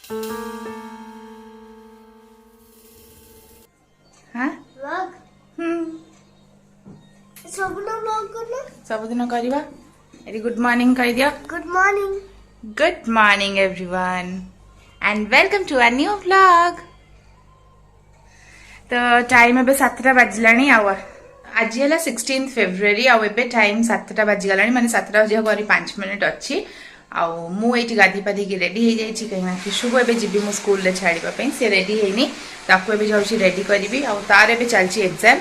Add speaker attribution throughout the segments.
Speaker 1: हाँ सबुदिन करवा good morning कर दिया। Good morning everyone and welcome to a new vlog. तो टाइम एबे 7टा बाजिलानी आज है 16 फेब्रुआरी आबे टाइम 7टा बाजिगलानी माने 7टा बजे करी 5 मिनिट अच्छी मुझे गाधी पाधी की रेडी हो जाए कहीं किशु को एबे जीवी मो स्कूल रे छाड़ीबा सी रेडी हैनी ताको एबे जाउची रेडी करी तार एबे चलची एग्जाम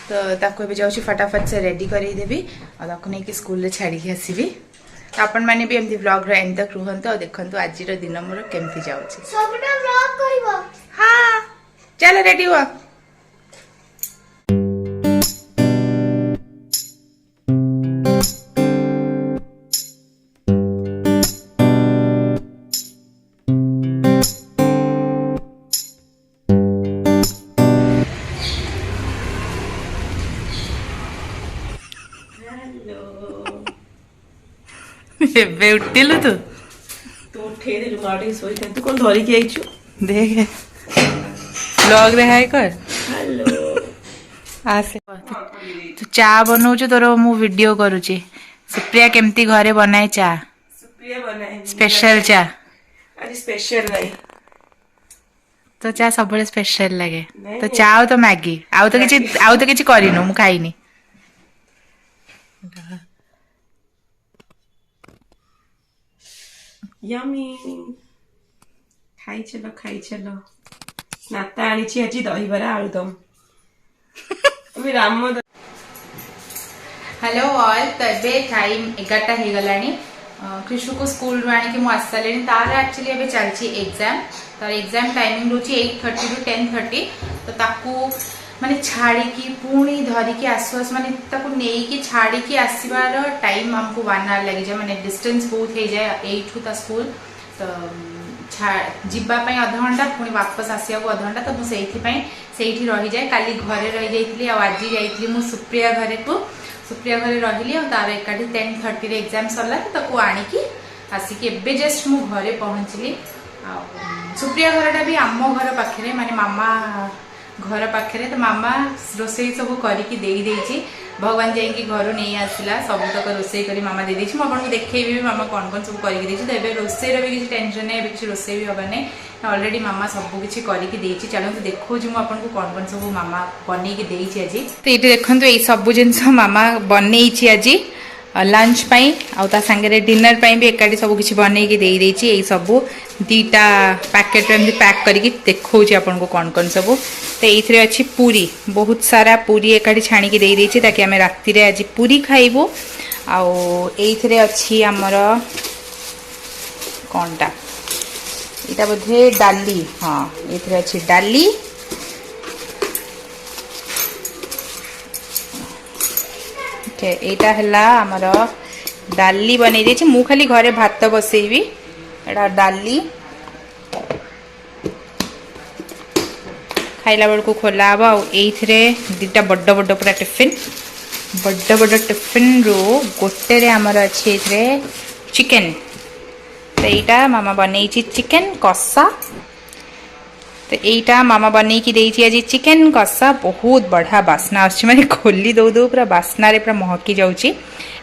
Speaker 1: तो ताको एबे जाउची फटाफट से रेडी करी देबी आ ताको नै कि स्कूल रे छाड़ी के आसीबी। तो आपण माने भी एमती व्लॉग रे एंड तक रुहंतो आ देखंतो आज रो दिन मोर केमती जाउची सबटा व्लॉग करबो। हां चलो रेडी हुआ। एबे उठिलु तो उठे दे माडी सोई तू कोन धरी के आइछु देख व्लॉग रे हाय कर हेलो आसे तू चा बनाउ छ तोर मु वीडियो करू छी। सुप्रिया केमती घरे बनाए चा सुप्रिया बनाए स्पेशल चा आज स्पेशल नहीं तो चा सबले स्पेशल लगे तो चा तो मैगी आउ तो किछि करिनो मु खाइनी यमी खाई चलो नाता आनी आज दहीबरा आलुदम अभी राम हेलो ऑल तो एबे टाइम 11टा हो गलानी कृषु को स्कूल आनी कि आसले तार एक्चुअली एबे चलची एग्जाम तार एग्जाम टाइमिंग रोची 8:30 टू 10:30 तो ताकू माने छाड़ी की पुणी धरिकी आसुआस माने ताकू नेकी छाड़ी की आसीबार टाइम हमको 1 आवर लगी जाए माने डिस्टेंस बहुत हो जाए 8 ता स्कूल तो जीवा पई आधा घंटा पुणी वापस आसिया को आधा घंटा तो मु सेठी रही जाए काली घरे रही जाइतली आ आज जाइतली मु सुप्रिया घरे को सुप्रिया घरे रहिली आ तार एकाठी 10:30 रे एग्जाम सरला ताकू आनी की आसी के एबे जस्ट मु घरे पहुंचली आ सुप्रिया घरटा भी आम घर पाखरे माने मामा घर पाखे तो मामा रोसई सब करके भगवान जाइए घर नहीं आसला सब तक रोसई कर मामा दे देछि आपको देखी मामा कौन कौन सब करके तो ये रोसई भी किसी टेंशन नहीं किसी रोसई भी हबार नहीं ऑलरेडी मामा सब किसी करके चलो तो देखो आपको कौन कौन सब मामा बनई आज तो ये देखो ये सब जिन मामा बनई आज लंच पाई आउता सांगे डिनर पाई भी एकाठी सब किसी बनई दे देछि सब 2टा पैकेट एमती पैक करके देखो आपको कौन कौन सब तो ये अच्छी पूरी बहुत सारा पूरी एकाठी छाणिकी दे देछि ताकि आमे राति रे आज पूरी खाइबो आउ एइथरे अच्छी हमर कोनटा इटा बोधे डाली हाँ ये अच्छी डाली एटा हला हमर डाली बनै देछि मु खाली घरे भात बसेइबी एटा डाली खाइला बेल को खोला हब आईथरे 2टा बड़ बड़ पूरा टिफिन बड़ टिफिन रो गोटे रे हमर अछि एथरे चिकन तो एटा मामा बनै छि चिकन कसा तो यहीटा मामा बन की आज चिकन कषा बहुत बढ़िया बास्ना आछी माने खोली दो दो पूरा बास्ना रे पूरा महकी जाउची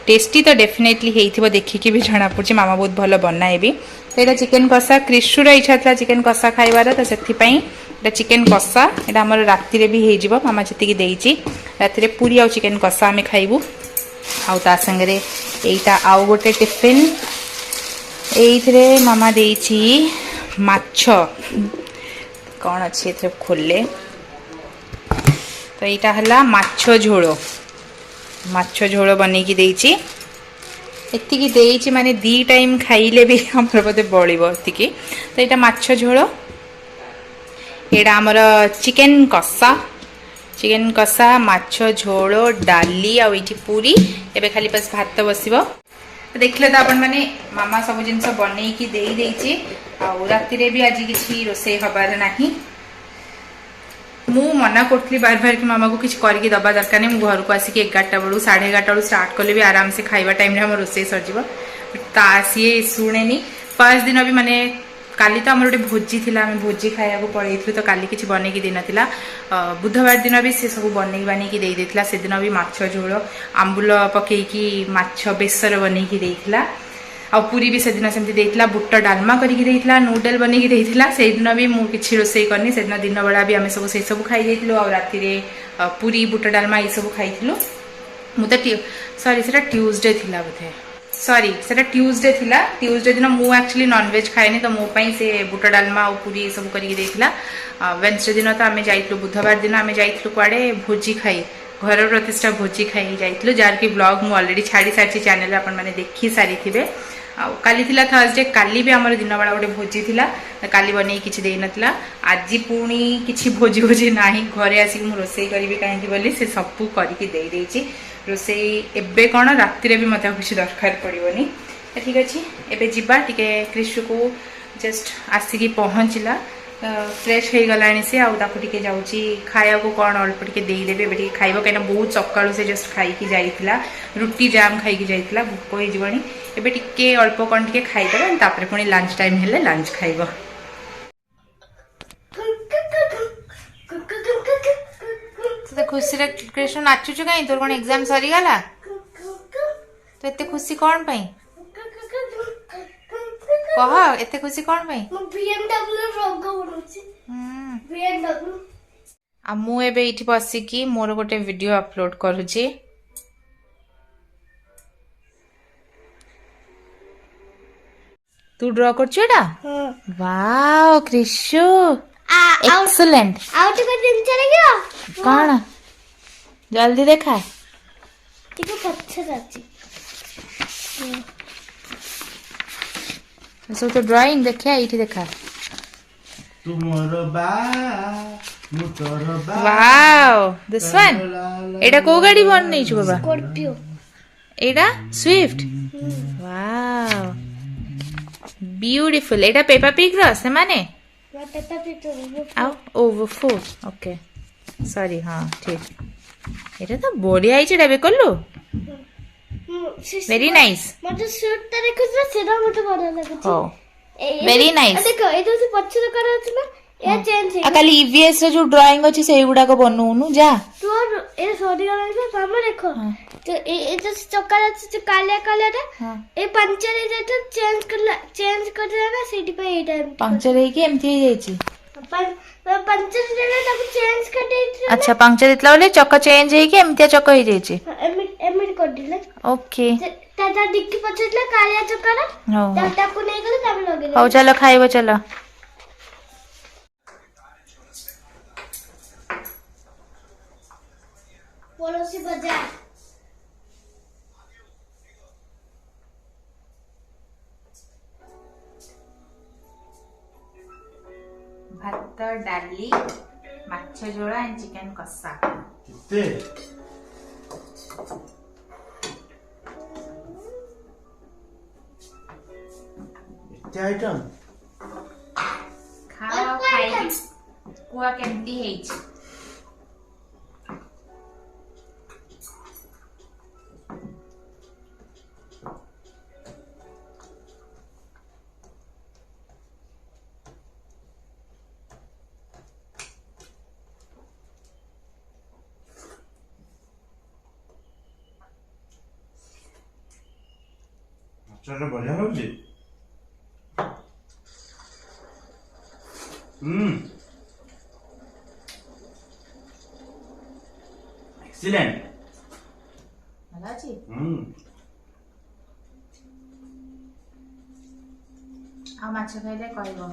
Speaker 1: टेस्टी तो डेफिनेटली हेइथिबो देखिकी भी जना पड़छि मामा बहुत भलो बनाए भी तो एटा चिकन कषा कृष्णुर इच्छा था चिकन कषा खाइबार तो सेथि पई एटा चिकन कषा एटा हमर राति रे भी हे जिवो मामा जति देइछि राति रे पूरी आ चिकन कषा आमे खाइबू आउ ता संगरे एटा आउ गोटे टिफिन एइथरे मामा देइछि माछ कौन अच्छे थे खोले तो यहाँ है माछ झोल बन की एतिकी देइछि माने 2 टाइम खाइले भी हमर बोधे बळिबो एतिकी तो यहाँ माछ झोल एटा हमर चिकन कषा माछ झोल डाली आ पूरी एबे खाली बस भात बसिबो देखले तो आपण माने मामा सब जिनस बनै की देई देइछि आ राति रे भी आज किछि रोसई हबार नाही मु मना करथली बार बार कि मामा को किछि करके दबा दरकार नहीं घर को आसिक 11टा बेलू 11:30 बेलू स्टार्ट कले भी आराम से खाइबा टाइम रे हम रोसई सर जीवो ता सी सुनेनी फर्स्ट दिन अभी माने काली तो आम गोटे भोजी थी आम भोजी खाया पड़े तो काली किसी बनईकी दे ना बुधवार दिन भी सी सब बनई बनईकी देदेला से दिन भी माछ झोल आंबुल पकईकी माछ बेसर बनईकी देला आ पूरी भी से दिन सेमती देला बुट डालमा करके देला नूडल बनईकी देला से दिन भी मु किछि रोसई करनी से दिन दिन बेला भी आम सब से सब खाई जाइलु आ राति रे पूरी बुट डालमा ये सब खाइलु मु तो सॉरी से ट्यूसडे थिला बोधे सॉरी से ट्यूसडे थिला ट्यूसडे दिन मु एक्चुअली नॉनवेज खाएनी तो मो पई से बुट डालमा और पूरी सब करके देला वेडनेसडे दिन तो आम जाइलु बुधवार दिन आम जाइलु कुआडे भोजी खाई घर प्रतिष्ठा भोजी खाई जाइलु जार की ब्लॉग मु ऑलरेडी छाड़ी सारी चैनल अपन माने देखि सारी थिबे काली थिला थर्सडे काली भी आमर दिन बेला गोटे भोजी थिला काली बनई किछि देई नथिला आज पुणी किछि भोजी भोजी नाही घरे आसी मु रोसई करबी काहेकि बोली से सब करके देई देछि रोसई एबे कोन राति रे भी मते किछि दरकार पड़िबोनी ठीक अछि एबे जिबा टिके कृष्ण को जस्ट आसिकी पहुंचला फ्रेश हो गलानी से आउे जाऊँगी खाया को कौन अल्प टे देदेवे ए खाइब कहीं बहुत सकालू से जस्ट खाई जाइला रुटी जाम खाई जाइला भोक हो जीवनी एबे टिके अल्प कौन टे खाईदे तापर पुणी लंच टाइम हेले लंच खाइब खुशी कृष्ण नाचुचु कहीं तोर कौन एग्जाम सरीगला तो एते खुशी कौन पाई कह एते खुशी कौन पाई आ मु एबे इठी बसिकी मोर गोटे वीडियो अपलोड करूची तू ड्रॉ करछु एटा वाओ कृष्ण एक्सीलेंट
Speaker 2: आउट को दिन चलेगा
Speaker 1: कौन जल्दी देखा
Speaker 2: ठीक है अच्छा चाची
Speaker 1: सब तो ड्राइंग देखा इठी देखा
Speaker 3: तुमरो बा मुतरो बा
Speaker 1: वाओ दिस वन एटा को गाड़ी बन नहीं छु बाबा
Speaker 2: स्कॉर्पियो
Speaker 1: एटा स्विफ्ट वाओ ब्यूटीफुल एटा पेपा पिग रो से माने
Speaker 2: पेपा पिग तो
Speaker 1: आओ ओवर 4 ओके सॉरी हां ठीक एटा तो बढ़िया आइछ एटा बे करलो वेरी नाइस
Speaker 2: मते सूट त देखो सेदा मते बड़ा लागछ
Speaker 1: हो वेरी नाइस
Speaker 2: देखो ए जो पछर कर अछि ना ए चेंज है
Speaker 1: काली ईवीएस रे जो ड्राइंग अछि से गुडा को बनउनु जा
Speaker 2: तो ए सॉरी गला सामने देखो तो ए जो चक्कर अछि जो काले काले रे ए पंचर ए जो चेंज कर देना सीटी पे ए टाइम
Speaker 1: पंचर है कि एमती हे जाइछि
Speaker 2: पंचर देले ताको चेंज कर देथि
Speaker 1: अच्छा पंचर दितला बोले चक्क चेंज है कि एमती चक्क हो जाइछि
Speaker 2: एमिट कर दिले
Speaker 1: ओके
Speaker 2: ताता डिक्की पछला कालिया चक्कर
Speaker 1: हो
Speaker 2: ताता को नै गले तब लगे
Speaker 1: हो चलो खाइबो चलो
Speaker 2: पड़ोसी बाजार
Speaker 1: भात डाली माछ झोला एंड चिकन कसा
Speaker 3: किते इते आइटम
Speaker 1: खाओ खाई कुआ केमती हेइछ
Speaker 3: चलो बढ़िया होजी एक्सीलेंट
Speaker 1: भला छी आ माछ खाइले कहबो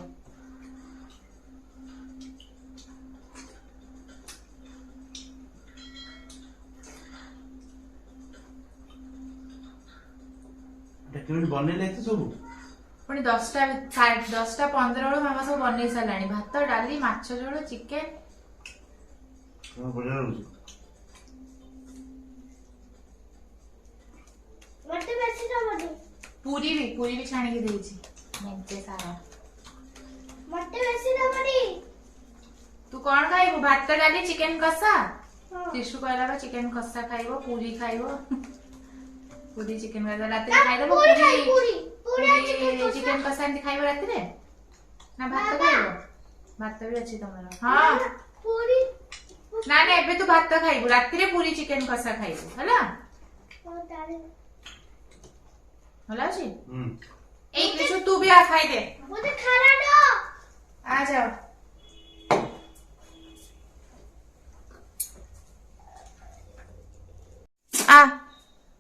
Speaker 3: केमिन बनेले एते सब
Speaker 1: पुणी 10टा 10टा 15 बेलू मामा सब बनै साराणी भात डाली माछ झोल चिकेन
Speaker 3: बढ़िया होजी
Speaker 2: मते बेसी ना मते
Speaker 1: पूरी भी छाणी के देइछि मेंचे सारा
Speaker 2: मते बेसी ना मरी
Speaker 1: तू कोन खाइबो भात डाली चिकेन कसा टिशु कहला बा चिकेन कसा खाइबो पूरी खाइबो पूरी चिकेन कसा रात रे खाइबो
Speaker 2: पूरी चिकेन
Speaker 1: चिकेन कसा एंती खाइबो रात रे ନା ଭାତ ଖାଇବ? ଭାତ ବି ଅଛି ତମର? ହଁ।
Speaker 2: ପୁରୀ
Speaker 1: ନା ନା ଏବେ ତୁ ଭାତ ଖାଇବୁ, ରାତିରେ ପୁରୀ ଚିକେନ କଷା ଖାଇବୁ ହେଲା। ଭଲ ଅଛି। ଏଇ କ୍ରିଶୁ ତୁ ବି ଆ ଖାଇଦେ।
Speaker 2: मुझे खाना दो।
Speaker 1: आ जाओ। आ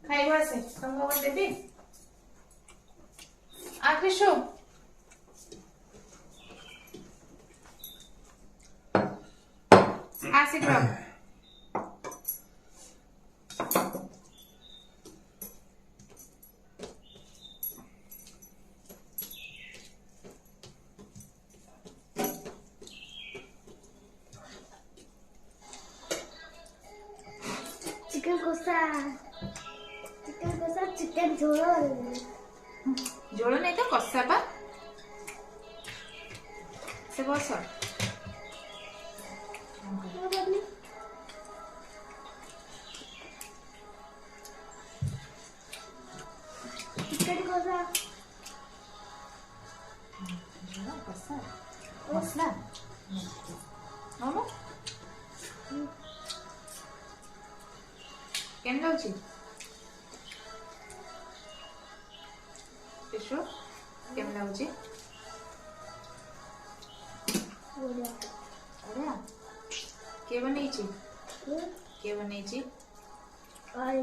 Speaker 1: खाइबा से तुमको कौन देबी? आ क्रिशु आ शीघ्र।
Speaker 2: चिकन कोसा चिकन झोल
Speaker 1: झोल नहीं तो कषा पा से बस।
Speaker 2: चिकन कोसा
Speaker 1: कषा मसला हो केन लाउची क्रिशु केन लाउची अरे के बनेची के बनेची
Speaker 2: आई